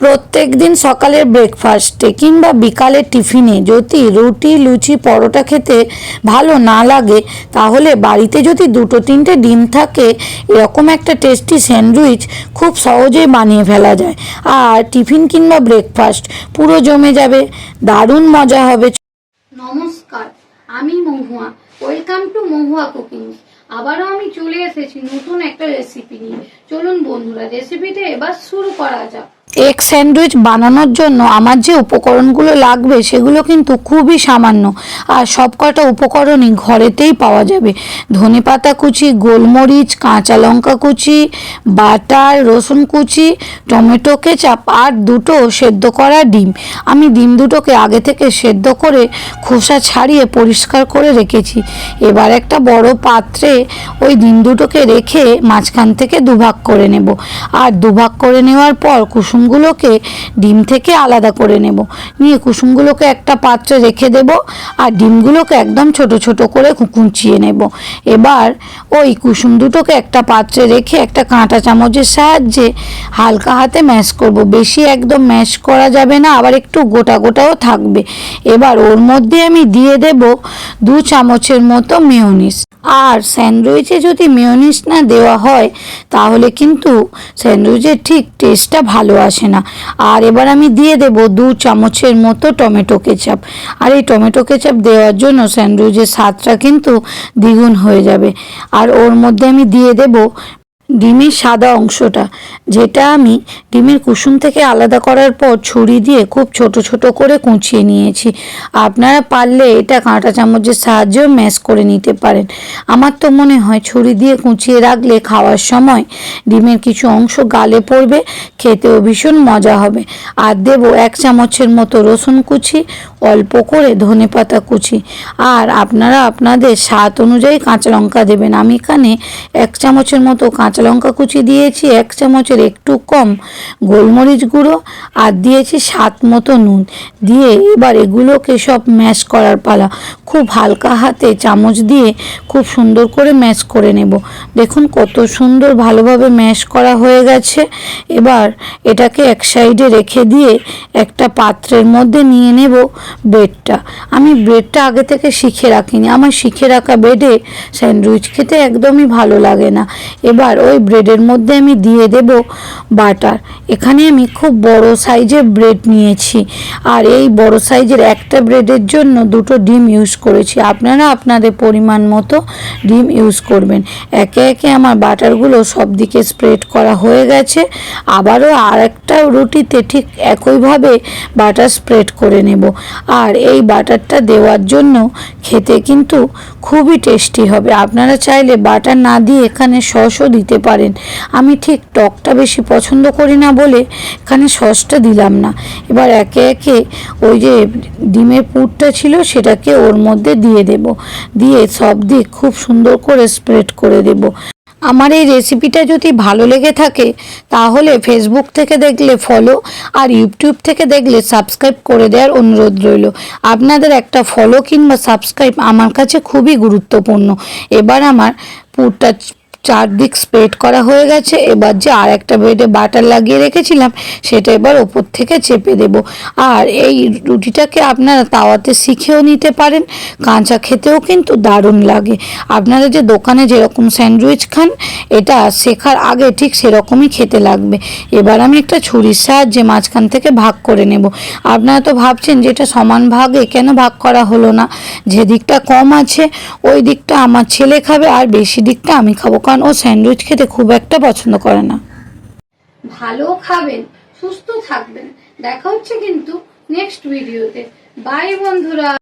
প্রত্যেক দিন সকালের ব্রেকফাস্টে কিংবা বিকালের টিফিনে যদি রুটি লুচি পরোটা খেতে ভালো না লাগে, তাহলে বাড়িতে যদি দুটো তিনটে ডিম থাকে এরকম একটা টেস্টি স্যান্ডউইচ খুব সহজেই বানিয়ে ফেলা যায়। আর টিফিন কিংবা ব্রেকফাস্ট পুরো জমে যাবে, দারুণ মজা হবে। নমস্কার, আমি Mahua. Welcome to Mahua cooking. আবারও আমি চলে এসেছি নতুন একটা রেসিপি নিয়ে। চলুন বন্ধুরা, রেসিপিটা এবার শুরু করা যাক। এগ স্যান্ডউইচ বানানোর জন্য আমার যে উপকরণগুলো লাগবে সেগুলো কিন্তু খুবই সামান্য, আর সব কটা উপকরণই ঘরেতেই পাওয়া যাবে। ধনেপাতা কুচি, গোলমরিচ, কাঁচা লঙ্কা কুচি, বাটার, রসুন কুচি, টমেটো কেচাপ আর দুটো সেদ্ধ করা ডিম। আমি ডিম দুটোকে আগে থেকে সেদ্ধ করে খোসা ছাড়িয়ে পরিষ্কার করে রেখেছি। এবার একটা বড় পাত্রে ওই ডিম দুটোকে রেখে মাঝখান থেকে দুভাগ করে নেব। আর দুভাগ করে নেওয়ার পর কুসুমগুলোকে ডিম থেকে আলাদা করে নেব। নিয়ে কুসুমগুলোকে একটা পাত্রে রেখে দেব আর ডিমগুলোকে একদম ছোট ছোট করে কুচিয়ে নেব। এবার ওই কুসুম দুটোকে একটা পাত্রে রেখে একটা কাঁটা চামচের সাহায্যে হালকা হাতে ম্যাশ করব। বেশি একদম ম্যাশ করা যাবে না, আবার একটু গোটা গোটাও থাকবে। এবার ওর মধ্যে আমি দিয়ে দেব 2 চামচের মতো মেয়োনিজ। আর স্যান্ডউইচে যদি মেয়োনিজ না দেওয়া হয় তাহলে কিন্তু স্যান্ডউইচের ঠিক টেস্টটা ভালো আসে না। আর এবার আমি দিয়ে দেব 2 চামচের মতো টমেটো কেচাপ। আর এই টমেটো কেচাপ দেওয়ার জন্য স্যান্ডউইচের স্বাদটা কিন্তু দ্বিগুণ হয়ে যাবে। আর ওর মধ্যে আমি দিয়ে দেব ডিমের সাদা অংশটা, যেটা আমি ডিমের কুসুম থেকে আলাদা করার পর ছুরি দিয়ে খুব ছোট ছোট করে কুচিয়ে নিয়েছি। আপনারা পারলে এটা কাঁটা চামচের সাহায্যেও ম্যাশ করে নিতে পারেন। আমার তো মনে হয় ছুরি দিয়ে কুচিয়ে রাখলে খাওয়ার সময় ডিমের কিছু অংশ গালে পড়বে, খেতেও ভীষণ মজা হবে। আর দেব 1 চামচের মতো রসুন কুচি, অল্প করে ধনেপাতা কুচি। আর আপনারা আপনাদের স্বাদ অনুযায়ী কাঁচা লঙ্কা দেবেন। আমি এখানে 1 চামচের মতো কাঁচা লঙ্কা কুচি দিয়েছি, 1 চামচের একটু কম গোলমরিচ গুঁড়ো, আর দিয়েছি স্বাদ মতো নুন। দিয়ে এবার এগুলোকে সব ম্যাশ করার পালা। খুব হালকা হাতে চামচ দিয়ে খুব সুন্দর করে ম্যাশ করে নেব। দেখুন কত সুন্দর ভালোভাবে ম্যাশ করা হয়ে গেছে। এবার এটাকে এক সাইডে রেখে দিয়ে একটা পাত্রের মধ্যে নিয়ে নেব ব্রেডটা। আমি ব্রেডটা আগে থেকে শিখে রাখিনি, আমার শিখে রাখা ব্রেডে স্যান্ডউইচ খেতে একদমই ভালো লাগে না। এবার ওই ব্রেডের মধ্যে আমি দিয়ে দেব বাটার। এখানে আমি খুব বড় সাইজের ব্রেড নিয়েছি, আর এই বড় সাইজের একটা ব্রেডের জন্য 2টো ডিম ইউজ করেছি। আপনারা আপনাদের পরিমাণ মতো ডিম ইউজ করবেন। একে একে আমার বাটারগুলো সব দিকে স্প্রেড করা হয়ে গেছে। আবারও আরেকটা রুটিতে ঠিক একইভাবে বাটার স্প্রেড করে নেব। আর এই বাটারটা দেওয়ার জন্য খেতে কিন্তু খুবই টেস্টি হবে। আপনারা চাইলে বাটার না দিয়ে এখানে সসও দিতে পারেন। আমি ঠিক টকটা বেশি পছন্দ করি না বলে এখানে সসটা দিলাম না। এবার একে একে ওই যে ডিমের পুরটা ছিল সেটাকে ওর মধ্যে দিয়ে দেব। দিয়ে সব দিক খুব সুন্দর করে স্প্রেড করে দেব। আমার এই রেসিপিটা যদি ভালো লেগে থাকে তাহলে ফেসবুক থেকে দেখলে ফলো, আর ইউটিউব থেকে দেখলে সাবস্ক্রাইব করে দেওয়ার অনুরোধ রইল। আপনাদের একটা ফলো কিংবা সাবস্ক্রাইব আমার কাছে খুবই গুরুত্বপূর্ণ। এবার আমার পুরটা চারদিক স্প্রেড করা হয়ে গেছে। এবার যে আর একটা ব্রেডে বাটার লাগিয়ে রেখেছিলাম সেটা এবার ওপর থেকে চেপে দেব। আর এই রুটিটাকে আপনারা তাওয়াতে শিখেও নিতে পারেন, কাঁচা খেতেও কিন্তু দারুণ লাগে। আপনারা যে দোকানে যেরকম স্যান্ডউইচ খান এটা শেখার আগে ঠিক সেরকমই খেতে লাগবে। এবার আমি একটা ছুরির সাহায্যে মাঝখান থেকে ভাগ করে নেব। আপনারা তো ভাবছেন যে এটা সমান ভাগে কেন ভাগ করা হলো না, যে দিকটা কম আছে ওই দিকটা আমার ছেলে খাবে আর বেশি দিকটা আমি খাবো, কারণ ও স্যান্ডউইচ খেতে খুব একটা পছন্দ করে না। ভালো খাবেন, সুস্থ থাকবেন। দেখা হচ্ছে কিন্তু নেক্সট ভিডিওতে। বাই বন্ধুরা।